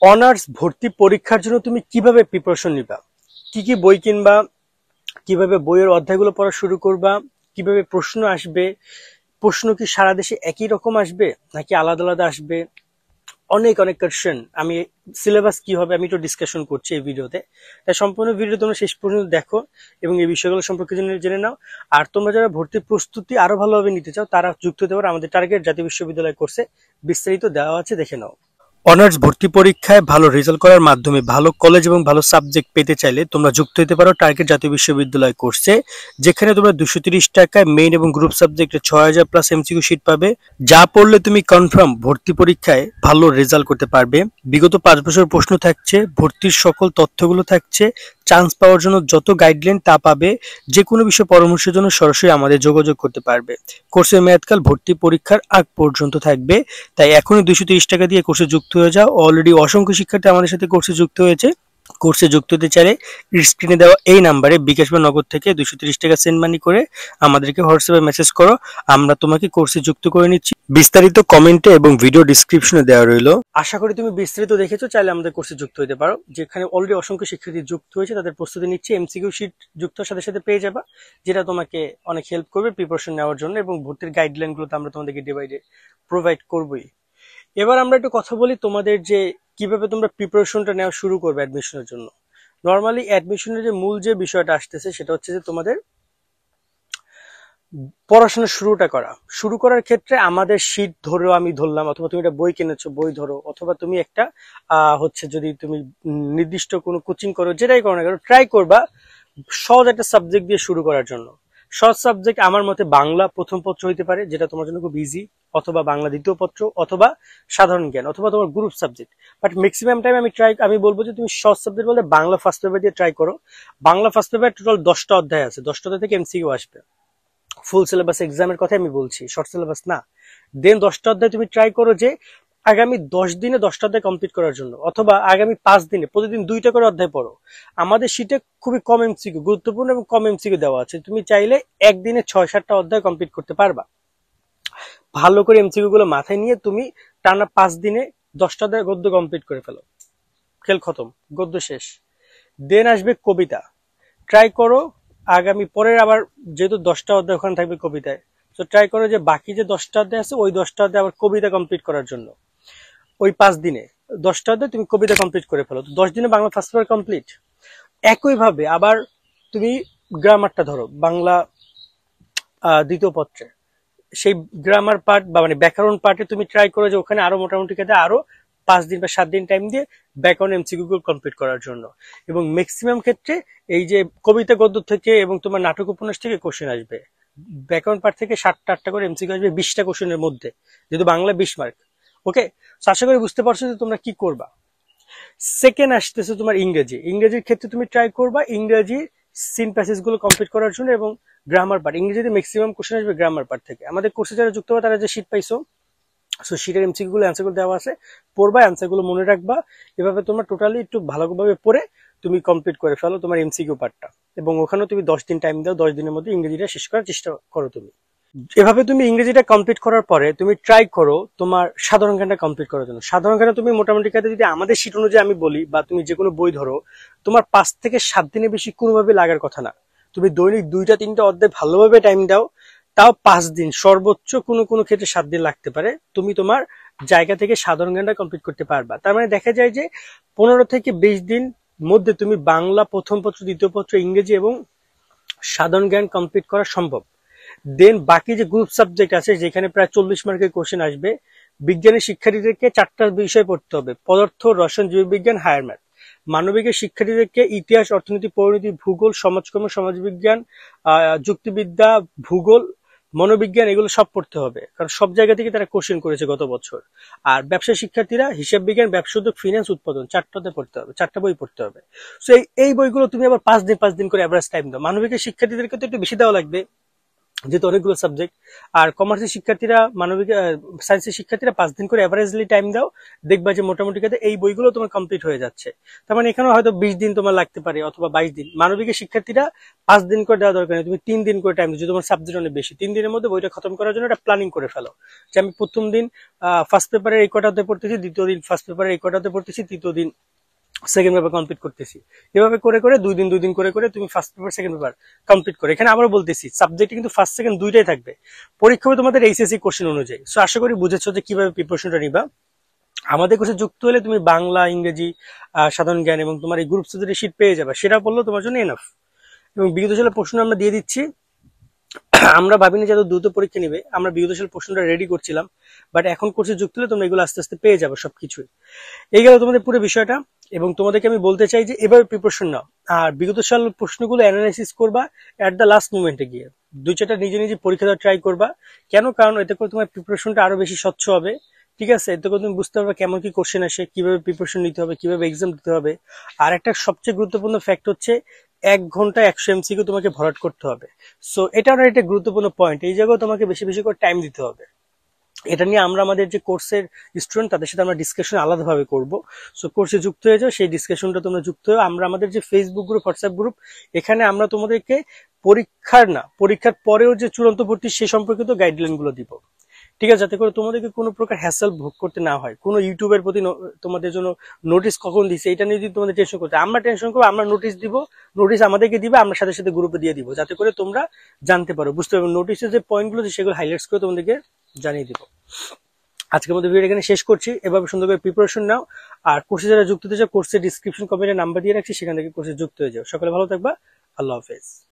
Honours ভর্তি পরীক্ষার জন্য তুমি কিভাবে প্রিপারেশন নিবা, কি কি বই কিনবা, কিভাবে বইয়ের অধ্যায়গুলো পড়া শুরু করবা, কিভাবে প্রশ্ন আসবে, প্রশ্ন কি সারা দেশে একই রকম আসবে নাকি আলাদা আলাদা আসবে, অনেক অনেক কোয়েশ্চেন। আমি সিলেবাস কি হবে আমি একটু ডিসকাশন করছি এই ভিডিওতে। তাই সম্পূর্ণ ভিডিও তোমরা শেষ পর্যন্ত দেখো এবং এই বিষয়গুলো সম্পর্কে জেনে নাও। আর তোমরা যারা ভর্তির প্রস্তুতি আরো ভালোভাবে নিতে চাও তারা যুক্ত হতে পারো আমাদের টার্গেট জাতীয় বিশ্ববিদ্যালয় কোর্সে, বিস্তারিত দেওয়া আছে, দেখে নাও। অনার্স ভর্তি পরীক্ষায় ভালো রেজাল্ট করার মাধ্যমে ভালো কলেজ এবং ভালো সাবজেক্ট পেতে চাইলে তোমরা যুক্ত হতে পারো টার্গেট জাতীয় বিশ্ববিদ্যালয় কোর্সে, যেখানে তোমরা 230 টাকায় মেইন এবং গ্রুপ সাবজেক্টে 6000 প্লাস এমসিকিউ শিট পাবে, যা পড়লে তুমি কনফার্ম ভর্তি পরীক্ষায় ভালো রেজাল্ট করতে পারবে। বিগত 5 বছর প্রশ্ন থাকছে, ভর্তির সকল তথ্যগুলো থাকছে, চান্স পাওয়ার জন্য যত গাইডলাইন তা পাবে। যে কোনো বিষয়ে পরামর্শের জন্য সরাসরি আমাদের যোগাযোগ করতে পারবে। কোর্সের মেয়াদকাল ভর্তি পরীক্ষার আগ পর্যন্ত থাকবে, তাই এখনই 230 টাকা দিয়ে কোর্সে যুক্ত হয়ে যাও। অলরেডি অসংখ্য শিক্ষার্থী আমাদের সাথে কোর্সে যুক্ত হয়েছে। কোর্সে যুক্ত হতে চাইলে স্ক্রিনে দেওয়া এই নাম্বারে বিকাশ বা নগদ থেকে 230 টাকা সেন্ড মানি করে আমাদেরকে হোয়াটসঅ্যাপে মেসেজ করো, আমরা তোমাকে কোর্সে যুক্ত করে নিচ্ছি। বিস্তারিত কমেন্টে এবং ভিডিও ডিসক্রিপশনে দেওয়া রইল। আশা করি তুমি বিস্তারিত দেখেছো, চাইলে আমাদের কোর্সে যুক্ত হতে পারো, যেখানে অলরেডি অসংখ্য শিক্ষার্থী যুক্ত হয়েছে, তাদের প্রস্তুতি নিচ্ছে। এমসিকিউ শিট যুক্ত সাথে সাথে পেয়ে যাবা, যেটা তোমাকে অনেক হেল্প করবে প্রিপারেশন নেওয়ার জন্য, এবং ভর্তির গাইডলাইন গুলো তো আমরা তোমাদেরকে ডিভাইডে প্রোভাইড করবোই। এবার আমরা একটু কথা বলি তোমাদের যে কিভাবে তোমরা প্রিপারেশনটা নেওয়া শুরু করবে অ্যাডমিশনের জন্য। নর্মালি অ্যাডমিশনের যে মূল যে বিষয়টা আসতেছে সেটা হচ্ছে যে তোমাদের পড়াশোনা শুরু করার ক্ষেত্রে আমাদের শীট ধরেও আমি ধরলাম, অথবা তুমি একটা বই কিনেছো বই ধরো, অথবা তুমি একটা হচ্ছে যদি তুমি নির্দিষ্ট কোনো কোচিং করো, যেটাই করো না কেন ট্রাই করবা সহজ একটা সাবজেক্ট দিয়ে শুরু করার জন্য। সহজ সাবজেক্ট আমার মতে বাংলা প্রথম পত্র হইতে পারে, যেটা তোমার জন্য খুব ইজি, অথবা বাংলা দ্বিতীয় পত্র, অথবা সাধারণ জ্ঞান, অথবা তোমার group subject. But maximum time আমি বলবো যে তুমি সহজ সাবজেক্ট বলতে বাংলা ফার্স্ট পেপার দিয়ে ট্রাই করো। বাংলা ফার্স্ট পেপার টোটাল 10টা অধ্যায় আছে, 10টা অধ্যায় থেকে এমসিকিউ আসবে। ফুল সিলেবাস এক্সামের কথা আমি বলছি, শর্ট সিলেবাস না। দেন 10টা অধ্যায় তুমি ট্রাই করো যে আগামী 10 দিনে 10টা অধ্যায় কমপ্লিট করার জন্য, অথবা আগামী 5 দিনে প্রতিদিন 2টা করে অধ্যায় পড়ো। আমাদের শীটে খুবই কম এমসিকিউ, গুরুত্বপূর্ণ এবং কম এমসিকিউ দেওয়া আছে, তুমি চাইলে একদিনে 6-7টা অধ্যায় কমপ্লিট করতে পারবা। ভালো করে এমসিকিউ গুলো মাথায় নিয়ে তুমি টানা 5 দিনে 10টা অধ্যায় গদ্য কমপ্লিট করে ফেলো, খেল খতম, গদ্য শেষ। দেন আসবে কবিতা, ট্রাই করো আগামী পরের আবার, যেহেতু 10টা অধ্যায় ওখানে থাকবে কবিতায়, তো ট্রাই করো যে বাকি যে 10টা অধ্যায় আছে ওই 10টা অধ্যায় আবার কবিতা কমপ্লিট করার জন্য। ওই 5 দিনে 10টা অধ্যায় তুমি কবিতা কমপ্লিট করে ফেলো, তো 10 দিনে বাংলা ফার্স্ট পেপার কমপ্লিট। একইভাবে আবার তুমি গ্রামারটা ধরো, বাংলা দ্বিতীয় পত্রে সেই গ্রামার পার্ট বা মানে ব্যাকরণ পার্টে তুমি ট্রাই করো যে ওখানে আরো মোটামুটি কাজে আরো 5 দিন বা 7 দিন টাইম দিয়ে ব্যাকরণ এমসিকিউ গুলো কমপ্লিট করার জন্য। এবং ম্যাক্সিমাম ক্ষেত্রে এই যে কবিতা গদ্য থেকে এবং তোমার নাটক উপন্যাস থেকে কোশ্চেন আসবে, ব্যাকরণ পার্ট থেকে 7টা-8টা করে এমসিকিউ আসবে 20টা কোশ্চেনের মধ্যে, যেহেতু বাংলা 20 মার্ক। ওকে, আশা করি বুঝতে পারছো যে তোমরা কি করবা। সেকেন্ড আসতেছে তোমার ইংরেজির ক্ষেত্রে তুমি ট্রাই করবা ইংরেজি সিন প্যাসেজ গুলো কমপ্লিট করার জন্য, এবং গ্রামার পার্ট, ইংরেজিতে ম্যাক্সিমাম কোশ্চেন আসবে গ্রামার পার্ট থেকে। আমাদের কোর্সে যারা যুক্ত হবে তারা যে শীট পাইছো, সো শীটের এমসিকিউ গুলো অ্যান্সার গুলো দেওয়া আছে, পড়বা অ্যান্সার গুলো মনে রাখবা। এভাবে তোমরা টোটালি একটু ভালোভাবে পড়ে তুমি কমপ্লিট করে ফেলো তোমার এমসিকিউ পার্টটা, এবং ওখানেও তুমি 10 দিন টাইম দাও, 10 দিনের মধ্যে ইংরেজিটা শেষ করার চেষ্টা করো তুমি। এভাবে তুমি ইংরেজিটা কমপ্লিট করার পরে তুমি ট্রাই করো তোমার সাধারণ জ্ঞানটা কমপ্লিট করার জন্য। সাধারণ জ্ঞানে তুমি মোটামুটি কাজে যদি আমাদের শীট অনুযায়ী আমি বলি, বা তুমি যে কোনো বই ধরো, তোমার 5 থেকে 7 দিনের বেশি কোনোভাবে লাগার কথা না। তুমি দৈনিক 2টা-3টা অধ্যায় ভালোভাবে টাইম দাও, তাও 5 দিন, সর্বোচ্চ কোনো কোনো ক্ষেত্রে 7 দিন লাগতে পারে, তুমি তোমার জায়গা থেকে সাধারণ জ্ঞানটা কমপ্লিট করতে পারবা। তার মানে দেখা যায় যে 15 থেকে 20 দিন মধ্যে তুমি বাংলা প্রথম পত্র, দ্বিতীয় পত্র, ইংরেজি এবং সাধারণ জ্ঞান কমপ্লিট করা সম্ভব। দেন বাকি যে গ্রুপ সাবজেক্ট আছে, যেখানে প্রায় 40 মার্কের কোশ্চেন আসবে, বিজ্ঞানের শিক্ষার্থীদেরকে 4টা বিষয় পড়তে হবে, পদার্থ, রসায়ন, জীববিজ্ঞান, হায়ার ম্যাথ। মানবিকের শিক্ষার্থীদেরকে ইতিহাস, অর্থনীতি, পরিণতি, ভূগোল, সমাজকর্ম, সমাজবিজ্ঞান, যুক্তিবিদ্যা, ভূগোল, মনোবিজ্ঞান, এগুলো সব পড়তে হবে, কারণ সব জায়গা থেকে তারা কোশ্চেন করেছে গত বছর। আর ব্যবসা শিক্ষার্থীরা হিসাব বিজ্ঞান, ব্যবসা উদ্যোগ, ফিনান্স, উৎপাদন, 4টাতে পড়তে হবে, 4টা বই পড়তে হবে। তো এই বইগুলো তুমি আবার 5 দিন করে অ্যাভারেজ টাইম দাও। মানবিকের শিক্ষার্থীদেরকে তো একটু বেশি দেওয়া লাগবে, যেহেতু অনেকগুলো সাবজেক্ট। আর কমার্সের শিক্ষার্থীরা, মানবিক সায়েন্সের শিক্ষার্থীরা 5 দিন করে অ্যাভারেজলি টাইম দাও, দেখবা যে মোটামুটি কাতে এই বইগুলো তোমার কমপ্লিট হয়ে যাচ্ছে। তার মানে এখানে হয়তো 20 দিন তোমার লাগতে পারে অথবা 22 দিন। মানবিকের শিক্ষার্থীরা 5 দিন করে দেওয়া দরকার নেই, তুমি 3 দিন করে টাইম দিচ্ছ, তোমার সাবজেক্ট অনেক বেশি, 3 দিনের মধ্যে বইটা খতম করার জন্য একটা প্ল্যানিং করে ফেলো, যে আমি প্রথম দিন ফার্স্ট পেপারের এই কটাতে পড়তেছি, দ্বিতীয় দিন ফার্স্ট পেপারের এই কটাতে পড়তেছি, তৃতীয় দিন সেকেন্ড পেপার কমপ্লিট করতেছি। এভাবে করে করে 2 দিন করে করে তুমি first paper second paper complete করে। এখানে আবার বলতেছি সাবজেক্টে কিন্তু ফার্স্ট সেকেন্ড দুইটাই থাকবে, পরীক্ষা হবে তোমাদের এইচএসসি কোশ্চেন অনুযায়ী। সো আশা করি বুঝেছো যে কিভাবে প্রিপারেশনটা নিবা। আমাদের কোর্সে যুক্ত হলে তুমি বাংলা, ইংরেজি, সাধারণ জ্ঞান এবং তোমার এই গ্রুপ সাবজেক্টের শীট পেয়ে যাবে, সেটা বললেও তোমার জন্য এনাফ। এবং বিগত সালের প্রশ্ন আমরা দিয়ে দিচ্ছি। আমরা ভাবিনি যে এত দ্রুত পরীক্ষা নিবে, আমরা বিগত সালের প্রশ্নটা রেডি করছিলাম, বাট এখন কোর্সে যুক্ত হলে তোমরা এগুলো আস্তে আস্তে পেয়ে যাবে সবকিছুই। এই গেল তোমাদের পুরো বিষয়টা। এবং তোমাদেরকে আমি বলতে চাই যে এভাবে প্রিপারেশন নাও, আর বিগত সাল প্রশ্নগুলো অ্যানালাইসিস করবা এট দ্য লাস্ট মোমেন্টে গিয়ে, 2-4টা নিজে নিজে পরীক্ষা দেওয়ার ট্রাই করবা। কেন? কারণ এতে করে তোমার প্রিপারেশনটা আরো বেশি স্বচ্ছ হবে। ঠিক আছে, এতে করে তুমি বুঝতে পারবে কেমন কি কোশ্চেন আসে, কিভাবে প্রিপারেশন নিতে হবে, কিভাবে এক্সাম দিতে হবে। আর একটা সবচেয়ে গুরুত্বপূর্ণ ফ্যাক্ট হচ্ছে 1 ঘন্টা 100 এমসিকিউ তোমাকে ভরাট করতে হবে। সো এটা একটা গুরুত্বপূর্ণ পয়েন্ট, এই জায়গায় তোমাকে বেশি বেশি করে টাইম দিতে হবে। এটা নিয়ে আমরা আমাদের যে কোর্সের স্টুডেন্ট তাদের সাথে আমরা ডিসকাশন আলাদাভাবে করব। সো কোর্সে যুক্ত হয়ে যাও, সেই ডিসকাশনটা তোমরা যুক্ত হয়ে, আমরা আমাদের যে ফেসবুক গ্রুপ, হোয়াটসঅ্যাপ গ্রুপ, এখানে আমরা তোমাদেরকে পরীক্ষার পরেও যে চূড়ান্ত ভর্তি সে সম্পর্কিত গাইডলাইন গুলো দিব। ঠিক আছে, যাতে করে তোমাদেরকে কোনো প্রকার হ্যাসেল ভোগ করতে না হয়। কোনো ইউটিউবের প্রতি তোমাদের জন্য নোটিশ কখন দিচ্ছে এটা নিয়ে যদি তোমাদের টেনশন করতে, আমরা টেনশন করবো, আমরা নোটিশ দিব, নোটিশ আমাদেরকে দিবে, আমরা সাথে সাথে গ্রুপে দিয়ে দিব, যাতে করে তোমরা জানতে পারো, বুঝতে পারবে। নোটিশের যে পয়েন্টগুলো সেগুলো হাইলাইটস করে তোমাদেরকে জানিয়ে দিব। আজকের মধ্যে ভিডিও এখানে শেষ করছি। এভাবে সুন্দর করে প্রিপারেশন নাও। আর কোর্সে যারা যুক্ত হতে চাও, কোর্সের ডিসক্রিপশন কমেন্টে নাম্বার দিয়ে রাখছি, সেখান থেকে কোর্সে যুক্ত হয়ে যাও। সকলে ভালো থাকবা। আল্লাহ হাফেজ।